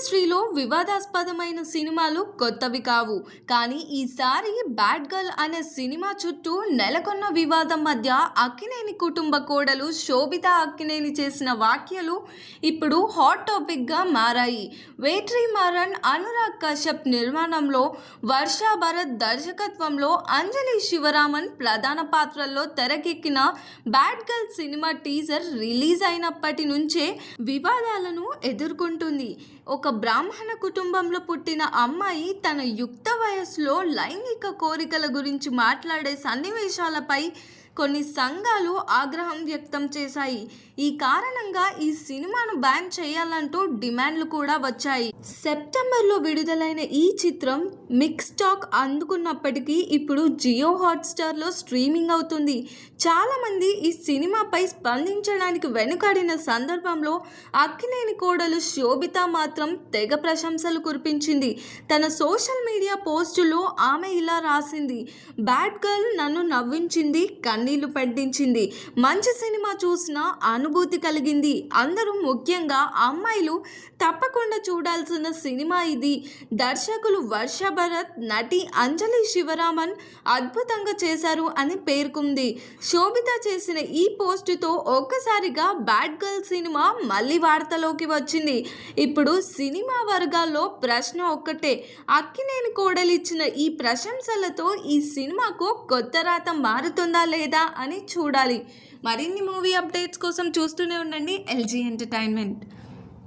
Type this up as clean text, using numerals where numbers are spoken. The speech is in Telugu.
ఇండస్ట్రీలో వివాదాస్పదమైన సినిమాలు కొత్తవి కావు. కానీ ఈసారి 'బ్యాడ్ గర్ల్' అనే సినిమా చుట్టూ నెలకొన్న వివాదం మధ్య అక్కినేని కుటుంబ కోడలు శోభిత అక్కినేని చేసిన వ్యాఖ్యలు ఇప్పుడు హాట్ టాపిక్గా మారాయి. వెట్రిమారన్, అనురాగ్ కశ్యప్ నిర్మాణంలో, వర్ష భరత్ దర్శకత్వంలో అంజలి శివరామన్ ప్రధాన పాత్రల్లో తెరకెక్కిన 'bad girl' cinema teaser release అయినప్పటి నుంచే వివాదాలను ఎదుర్కొంటుంది. ఒక బ్రాహ్మణ కుటుంబంలో పుట్టిన అమ్మాయి తన యుక్త వయస్సులో లైంగిక కోరికల గురించి మాట్లాడే సన్నివేశాలపై కొన్ని సంఘాలు ఆగ్రహం వ్యక్తం చేశాయి. ఈ కారణంగా ఈ సినిమాను బ్యాన్ చేయాలంటూ డిమాండ్లు కూడా వచ్చాయి. సెప్టెంబర్లో విడుదలైన ఈ చిత్రం మిక్స్ టాక్ అందుకున్నప్పటికీ ఇప్పుడు జియో హాట్స్టార్లో స్ట్రీమింగ్ అవుతుంది. చాలామంది ఈ సినిమాపై స్పందించడానికి వెనుకాడిన సందర్భంలో అక్కినేని కోడలు శోభిత మాత్రం తెగ ప్రశంసలు కురిపించింది. తన సోషల్ మీడియా పోస్టులో ఆమె ఇలా రాసింది: "బ్యాడ్ గర్ల్ నన్ను నవ్వించింది, కన్నీళ్లు పెట్టించింది. మంచి సినిమా చూసిన అనుభూతి కలిగింది. అందరూ, ముఖ్యంగా అమ్మాయిలు తప్పకుండా చూడాల్సిన సినిమా ఇది. దర్శకులు వర్ష భరత్, నటి అంజలి శివరామన్ అద్భుతంగా చేశారు" అని పేర్కొంది. శోభిత చేసిన ఈ పోస్టుతో ఒక్కసారిగా 'బ్యాడ్ గర్ల్' సినిమా మళ్ళీ వార్తలోకి వచ్చింది. ఇప్పుడు సినిమా వర్గాల్లో ప్రశ్న ఒక్కటే: అక్కినేని కోడలిచ్చిన ఈ ప్రశంసలతో ఈ సినిమాకు కొత్త రాత మారుతుందా లేదా అని చూడాలి. మరిన్ని మూవీ అప్డేట్స్ కోసం చూస్తూనే ఉండండి LG ఎంటర్టైన్మెంట్.